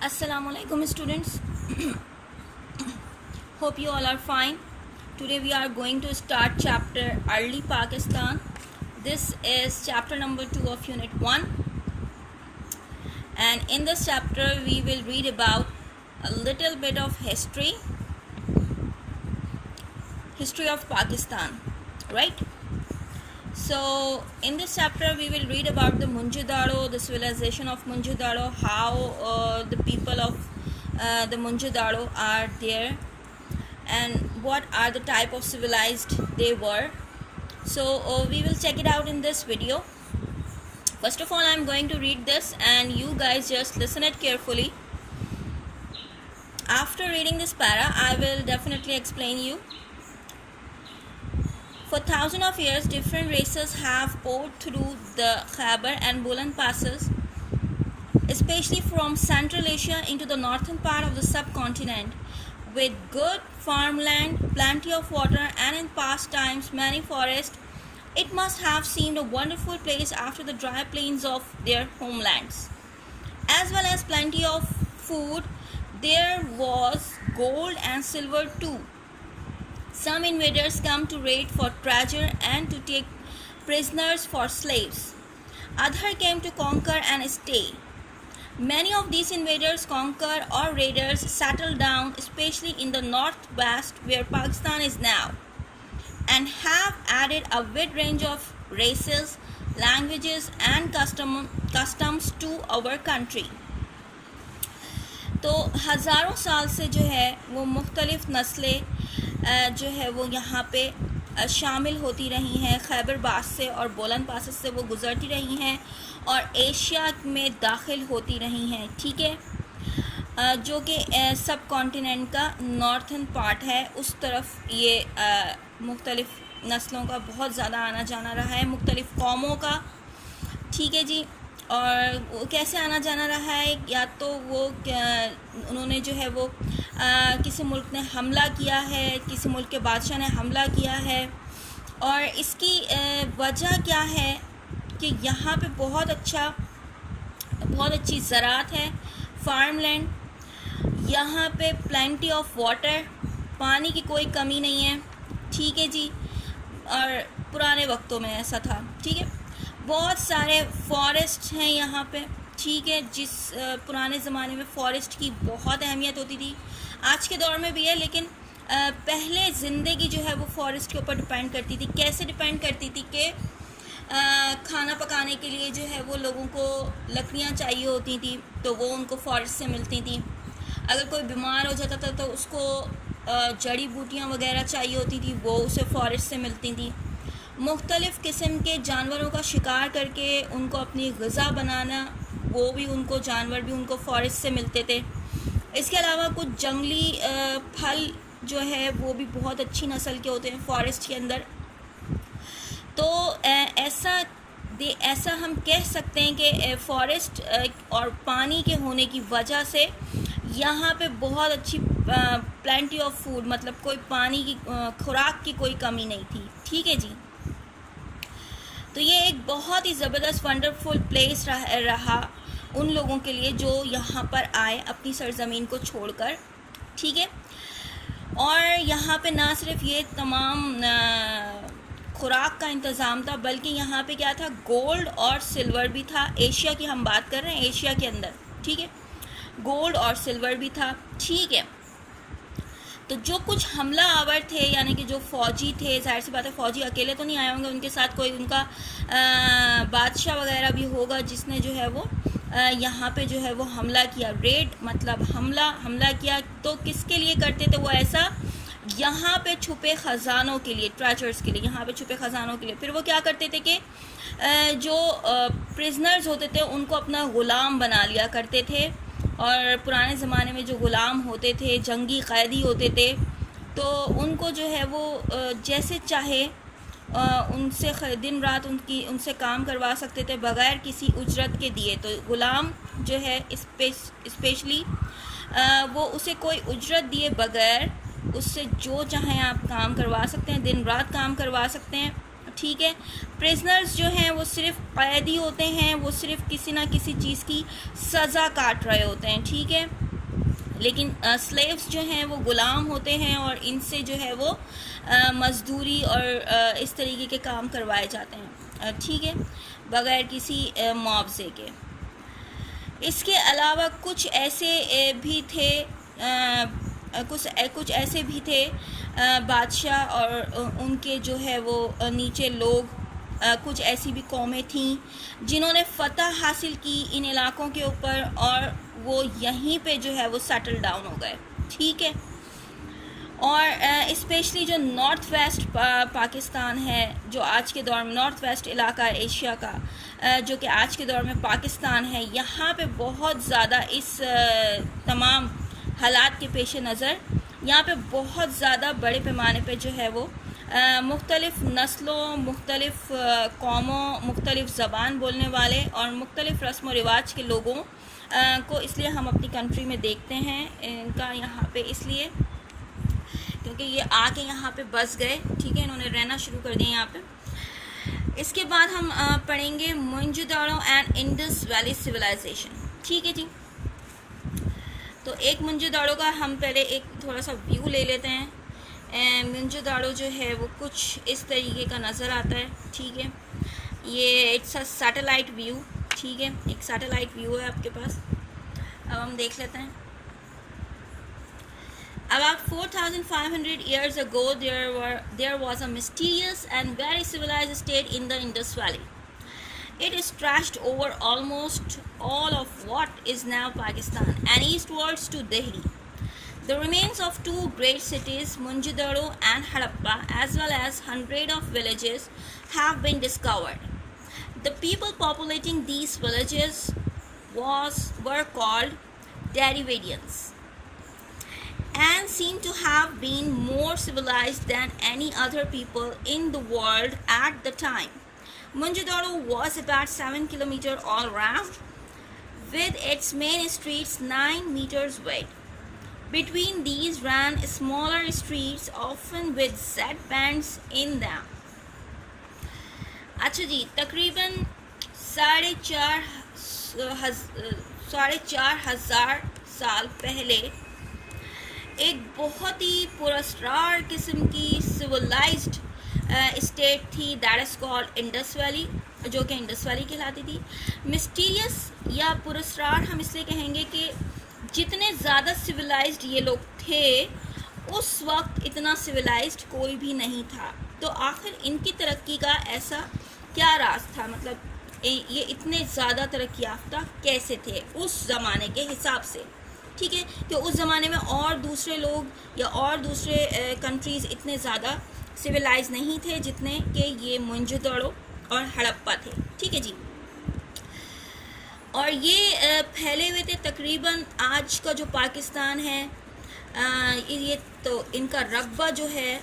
Assalamualaikum students. Hope you all are fine. Today we are going to start chapter Early Pakistan. This is chapter number 2 of unit 1, and in this chapter we will read about a little bit of history of Pakistan, right? So in this chapter we will read about the Mohenjo-daro, the civilization of Mohenjo-daro, how the people of the Mohenjo-daro are there, and what are the type of civilized they were. So we will check it out in this video. First of all, I am going to read this and you guys just listen it carefully. After reading this para, I will definitely explain you. For thousands of years, different races have poured through the Khyber and Bolan passes, especially from Central Asia into the northern part of the subcontinent. With good farmland, plenty of water, and in past times many forests, it must have seemed a wonderful place after the dry plains of their homelands. As well as plenty of food, there was gold and silver too. Some invaders come to raid for treasure and to take prisoners for slaves. Others came to conquer and stay. Many of these invaders, conquer or raiders settled down, especially in the northwest where Pakistan is now, and have added a wide range of races, languages and customs to our country. तो हज़ारों साल से जो है वो मुख्तलिफ़ नस्लें जो है वो यहाँ पे शामिल होती रही हैं, खैबर पास से और बोलन पास से वो गुज़रती रही हैं और एशिया में दाखिल होती रही हैं, ठीक है, जो कि सब कॉन्टिनेंट का नॉर्थन पार्ट है, उस तरफ ये मुख्तलिफ़ नस्लों का बहुत ज़्यादा आना जाना रहा है, मुख्तलिफ़ कौमों का, ठीक है जी। और वो कैसे आना जाना रहा है, या तो वो उन्होंने जो है वो किसी मुल्क ने हमला किया है, किसी मुल्क के बादशाह ने हमला किया है, और इसकी वजह क्या है कि यहाँ पे बहुत अच्छी ज़राअत है, फार्मलैंड, यहाँ पे प्लेंटी ऑफ वाटर, पानी की कोई कमी नहीं है, ठीक है जी। और पुराने वक्तों में ऐसा था, ठीक है। बहुत सारे फॉरेस्ट हैं यहाँ पे, ठीक है, जिस पुराने ज़माने में फ़ॉरेस्ट की बहुत अहमियत होती थी, आज के दौर में भी है, लेकिन पहले ज़िंदगी जो है वो फॉरेस्ट के ऊपर डिपेंड करती थी। कैसे डिपेंड करती थी कि खाना पकाने के लिए जो है वो लोगों को लकड़ियाँ चाहिए होती थी, तो वो उनको फॉरेस्ट से मिलती थी। अगर कोई बीमार हो जाता था तो उसको जड़ी बूटियाँ वगैरह चाहिए होती थी, वो उसे फॉरेस्ट से मिलती थी। मुख्तलिफ़ किस्म के जानवरों का शिकार करके उनको अपनी ग़िज़ा बनाना, वो भी उनको जानवर भी उनको फॉरेस्ट से मिलते थे। इसके अलावा कुछ जंगली फल जो है वो भी बहुत अच्छी नस्ल के होते हैं फॉरेस्ट के अंदर। तो ऐसा हम कह सकते हैं कि फॉरेस्ट और पानी के होने की वजह से यहाँ पे बहुत अच्छी प्लेंटी ऑफ फूड, मतलब कोई पानी की खुराक की कोई कमी नहीं थी, ठीक है जी। तो ये एक बहुत ही ज़बरदस्त वंडरफुल प्लेस रहा उन लोगों के लिए जो यहाँ पर आए अपनी सरज़मीन को छोड़कर, ठीक है। और यहाँ पे ना सिर्फ ये तमाम खुराक का इंतज़ाम था, बल्कि यहाँ पे क्या था, गोल्ड और सिल्वर भी था। एशिया की हम बात कर रहे हैं, एशिया के अंदर, ठीक है, गोल्ड और सिल्वर भी था, ठीक है। तो जो कुछ हमला आवर थे, यानी कि जो फ़ौजी थे, जाहिर सी बात है फ़ौजी अकेले तो नहीं आए होंगे, उनके साथ कोई उनका बादशाह वगैरह भी होगा जिसने जो है वो यहाँ पे जो है वो हमला किया। रेड मतलब हमला किया, तो किसके लिए करते थे वो ऐसा, यहाँ पे छुपे ख़जानों के लिए, ट्रेजर्स के लिए, यहाँ पे छुपे ख़जानों के लिए। फिर वो क्या करते थे कि जो प्रिजनर्स होते थे उनको अपना ग़ुलाम बना लिया करते थे। और पुराने ज़माने में जो ग़ुलाम होते थे, जंगी क़ैदी होते थे, तो उनको जो है वो जैसे चाहे उनसे दिन रात उनसे काम करवा सकते थे बग़ैर किसी उजरत के दिए। तो ग़ुलाम जो है स्पेशली वो उसे कोई उजरत दिए बग़ैर उससे जो चाहें आप काम करवा सकते हैं, दिन रात काम करवा सकते हैं, ठीक है। प्रिजनर्स जो हैं वो सिर्फ कैदी होते हैं, वो सिर्फ किसी ना किसी चीज़ की सज़ा काट रहे होते हैं, ठीक है। लेकिन स्लेव्स जो हैं वो ग़ुलाम होते हैं और इनसे जो है वो मज़दूरी और इस तरीके के काम करवाए जाते हैं, ठीक है, बग़ैर किसी मुआवजे के। इसके अलावा कुछ ऐसे भी थे कुछ ऐसे भी थे बादशाह और उनके जो है वो नीचे लोग, कुछ ऐसी भी कौमें थीं जिन्होंने फ़तह हासिल की इन इलाक़ों के ऊपर और वो यहीं पे जो है वो सेटल डाउन हो गए, ठीक है। और स्पेशली जो नॉर्थ वेस्ट पाकिस्तान है, जो आज के दौर में नॉर्थ वेस्ट इलाका एशिया का, जो कि आज के दौर में पाकिस्तान है, यहाँ पे बहुत ज़्यादा इस तमाम हालात के पेश नज़र यहाँ पे बहुत ज़्यादा बड़े पैमाने पे जो है वो मुख्तलिफ़ नस्लों, मुख्तलिफ़ कौमों, मुख्तलिफ़ ज़बान बोलने वाले और मुख्तलिफ़ रस्म व रिवाज के लोगों को इसलिए हम अपनी कंट्री में देखते हैं। इनका यहाँ पे इसलिए क्योंकि ये आके यहाँ पे बस गए, ठीक है, इन्होंने रहना शुरू कर दिया यहाँ पे। इसके बाद हम पढ़ेंगे Mohenjodaro and Indus valley civilisation, ठीक है जी। तो एक मोहनजोदाड़ो का हम पहले एक थोड़ा सा व्यू ले लेते हैं। मोहनजोदाड़ो जो है वो कुछ इस तरीके का नज़र आता है, ठीक है। ये इट्स अ सैटेलाइट व्यू, ठीक है, एक सैटेलाइट व्यू है आपके पास। अब हम देख लेते हैं। About 4,500 years ago, there was a mysterious and very civilized state in the Indus Valley. It stretched over almost all of what is now Pakistan and eastwards to Delhi. The remains of two great cities, Mohenjo-daro and Harappa, as well as hundreds of villages, have been discovered. The people populating these villages were called Dravidians and seem to have been more civilized than any other people in the world at the time. Mohenjo-daro was about 7 kilometers all around, with its main streets 9 meters wide. Between these ran smaller streets, often with Z-bands in them. अच्छा जी, तकरीबन 4,500 साल पहले एक बहुत ही पुरस्कार किस्म की civilised state थी, that is called Indus valley, जो कि इंडस वैली कहलाती थी। मिस्टीरियस या पुरस्कार हम इसलिए कहेंगे कि जितने ज़्यादा सिविलाइज्ड ये लोग थे उस वक्त इतना सिविलाइज्ड कोई भी नहीं था। तो आखिर इनकी तरक्की का ऐसा क्या राज था, मतलब ये इतने ज़्यादा तरक्की याफ्ता कैसे थे उस ज़माने के हिसाब से, ठीक है, कि उस ज़माने में और दूसरे लोग या और दूसरे कंट्रीज़ इतने ज़्यादा सिविलाइज नहीं थे जितने कि ये मोहनजोदड़ो और हड़प्पा थे, ठीक है जी। और ये फैले हुए थे तकरीबन आज का जो पाकिस्तान है, ये तो इनका रकबा जो है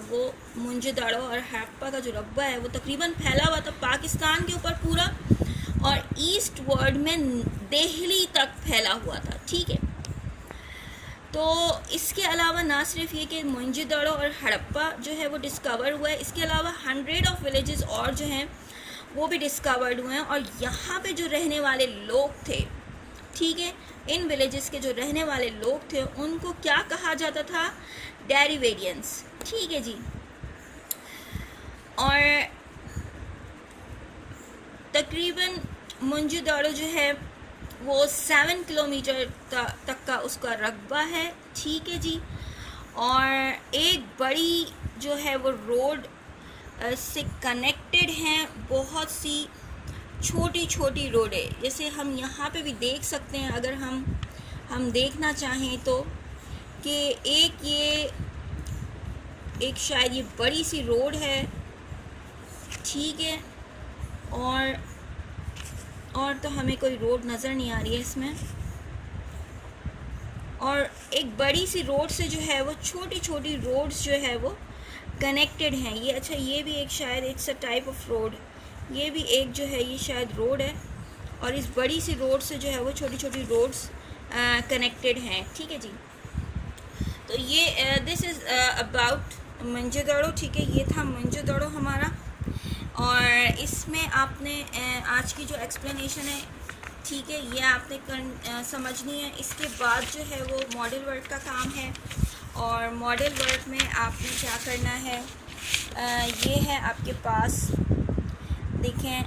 वो मोहनजोदड़ो और हड़प्पा का जो रकबा है वो तकरीबन फैला हुआ था पाकिस्तान के ऊपर पूरा, और ईस्ट वर्ल्ड में दिल्ली तक फैला हुआ था, ठीक है। तो इसके अलावा ना सिर्फ ये कि मोहनजोदड़ो और हड़प्पा जो है वो डिस्कवर हुआ है, इसके अलावा 100 ऑफ विलेजेस और जो हैं वो भी डिस्कवर्ड हुए हैं। और यहाँ पे जो रहने वाले लोग थे, ठीक है, इन विलेजेस के जो रहने वाले लोग थे उनको क्या कहा जाता था, डेरिवेडियंस, ठीक है जी। और तकरीबन मोहनजोदड़ो जो है वो 7 किलोमीटर तक का उसका रकबा है, ठीक है जी। और एक बड़ी जो है वो रोड से कनेक्टेड हैं बहुत सी छोटी छोटी रोडें, जैसे हम यहाँ पे भी देख सकते हैं अगर हम देखना चाहें तो, कि एक शायद ये बड़ी सी रोड है, ठीक है, और तो हमें कोई रोड नज़र नहीं आ रही है इसमें। और एक बड़ी सी रोड से जो है वो छोटी छोटी रोड्स जो है वो कनेक्टेड हैं। ये अच्छा, ये भी एक शायद it's a type of road, ये भी एक जो है ये शायद रोड है, और इस बड़ी सी रोड से जो है वो छोटी छोटी रोड्स कनेक्टेड हैं, ठीक है जी। तो ये दिस इज़ अबाउट मोहनजोदड़ो, ठीक है, ये था मोहनजोदड़ो हमारा। और इसमें आपने आज की जो एक्सप्लेनेशन है, ठीक है, ये आपने समझनी है। इसके बाद जो है वो मॉडल वर्क का काम है, और मॉडल वर्क में आपने क्या करना है, ये है आपके पास, देखें,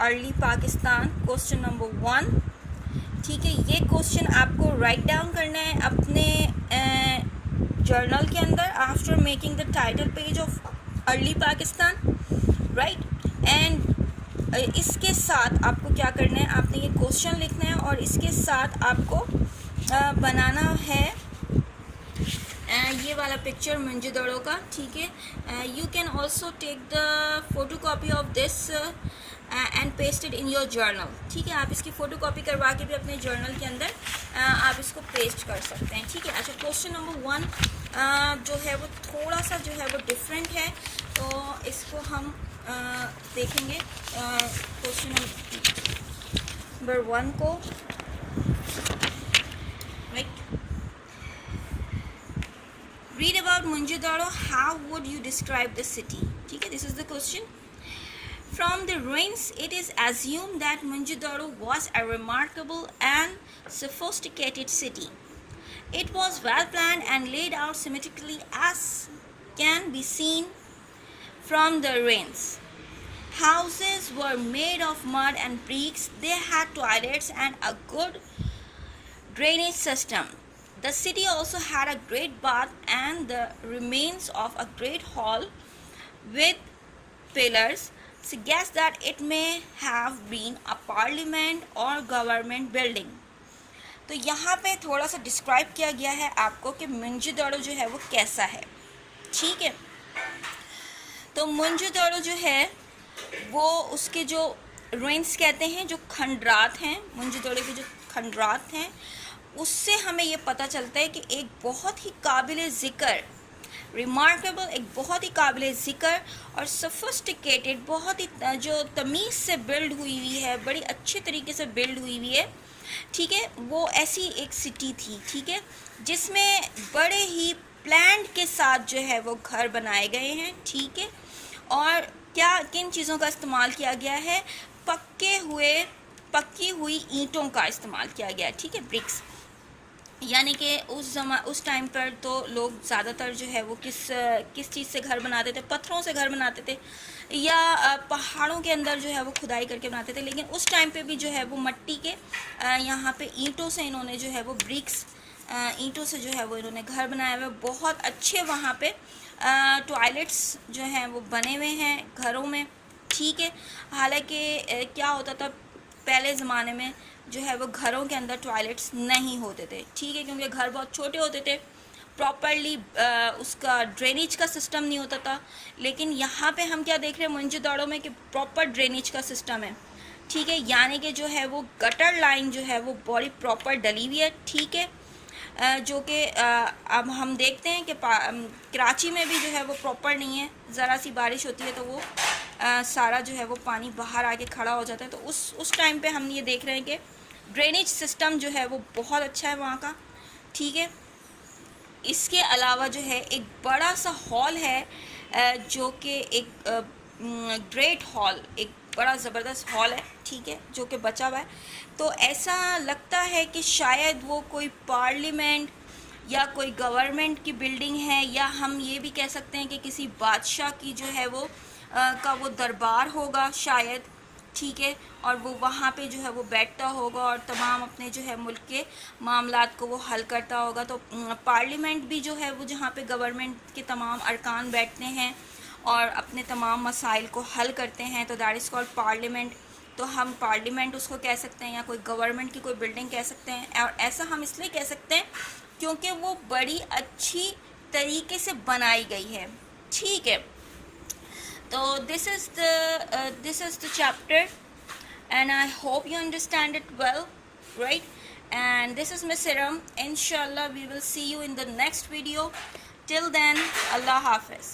अर्ली पाकिस्तान क्वेश्चन नंबर 1, ठीक है। ये क्वेश्चन आपको राइट डाउन करना है अपने जर्नल के अंदर after making the title page of early Pakistan, right. And इसके साथ आपको क्या करना है, आपने ये क्वेश्चन लिखना है और इसके साथ आपको बनाना है ये वाला पिक्चर मंजदड़ों का, ठीक है। You can also take the photo copy of this and paste it in your journal, ठीक है। आप इसकी फ़ोटो कॉपी करवा के भी अपने जर्नल के अंदर आप इसको पेस्ट कर सकते हैं, ठीक है। अच्छा, क्वेश्चन नंबर 1 जो है वो थोड़ा सा जो है वो डिफरेंट है, तो इसको हम देखेंगे क्वेश्चन नंबर 1 को, right. Read about Mohenjo-daro. How would you describe the city? ठीक है, this is the question. From the ruins, it is assumed that Mohenjo-daro was a remarkable and sophisticated city. It was well planned and laid out symmetrically, as can be seen from the ruins. Houses were made of mud and bricks. They had toilets and a good drainage system. The city also had a great bath and the remains of a great hall with pillars suggest that it may have been a parliament or government building. तो यहाँ पे थोड़ा सा describe किया गया है आपको कि मोहेंजो-दारो जो है वो कैसा है, ठीक है। तो मोहेंजो-दारो जो है वो उसके जो रुइंस कहते हैं, जो खंडरात हैं, मोहेंजो-दारो के जो खंडरात हैं, उससे हमें ये पता चलता है कि एक बहुत ही काबिल ज़िक्र, रिमार्केबल, एक बहुत ही काबिल ज़िक्र और सोफिस्टिकेटेड, बहुत ही जो तमीज़ से बिल्ड हुई हुई है, बड़ी अच्छे तरीके से बिल्ड हुई हुई है, ठीक है, वो ऐसी एक सिटी थी, ठीक है, जिसमें बड़े ही प्लान के साथ जो है वो घर बनाए गए हैं, ठीक है। और क्या किन चीज़ों का इस्तेमाल किया गया है, पक्की हुई ईंटों का इस्तेमाल किया गया है, ठीक है, ब्रिक्स। यानी कि उस टाइम पर तो लोग ज़्यादातर जो है वो किस चीज़ से घर बनाते थे, पत्थरों से घर बनाते थे या पहाड़ों के अंदर जो है वो खुदाई करके बनाते थे, लेकिन उस टाइम पे भी जो है वो मट्टी के यहाँ पे ईंटों से इन्होंने जो है वो ब्रिक्स, ईंटों से जो है वो इन्होंने घर बनाए हुए, बहुत अच्छे वहाँ पे टॉयलेट्स जो हैं वो बने हुए हैं घरों में, ठीक है। हालांकि क्या होता था पहले ज़माने में जो है वो घरों के अंदर टॉयलेट्स नहीं होते थे, ठीक है, क्योंकि घर बहुत छोटे होते थे, प्रॉपरली उसका ड्रेनेज का सिस्टम नहीं होता था। लेकिन यहाँ पे हम क्या देख रहे हैं मोहेंजो-दारो में कि प्रॉपर ड्रेनेज का सिस्टम है, ठीक है, यानी कि जो है वो गटर लाइन जो है वो बड़ी प्रॉपर डली हुई है, ठीक है, जो कि अब हम देखते हैं कि कराची में भी जो है वो प्रॉपर नहीं है, ज़रा सी बारिश होती है तो वो सारा जो है वो पानी बाहर आके खड़ा हो जाता है। तो उस टाइम पे हम ये देख रहे हैं कि ड्रेनेज सिस्टम जो है वो बहुत अच्छा है वहाँ का, ठीक है। इसके अलावा जो है एक बड़ा सा हॉल है जो कि एक ग्रेट हॉल, एक बड़ा ज़बरदस्त हॉल है, ठीक है, जो कि बचा हुआ है। तो ऐसा लगता है कि शायद वो कोई पार्लियामेंट या कोई गवर्नमेंट की बिल्डिंग है, या हम ये भी कह सकते हैं कि किसी बादशाह की जो है वो का वो दरबार होगा शायद, ठीक है, और वो वहाँ पे जो है वो बैठता होगा और तमाम अपने जो है मुल्क के मामलात को वो हल करता होगा। तो पार्लियामेंट भी जो है वो जहाँ पे गवर्नमेंट के तमाम अरकान बैठते हैं और अपने तमाम मसाइल को हल करते हैं, तो दैट इज़ कॉल्ड पार्लियामेंट। तो हम पार्लियामेंट उसको कह सकते हैं या कोई गवर्नमेंट की कोई बिल्डिंग कह सकते हैं, और ऐसा हम इसलिए कह सकते हैं क्योंकि वो बड़ी अच्छी तरीके से बनाई गई है, ठीक है। तो this is the chapter and I hope you understand it well, right? And this is Miss Iram. Inshallah we will see you in the next video. Till then, Allah Hafiz.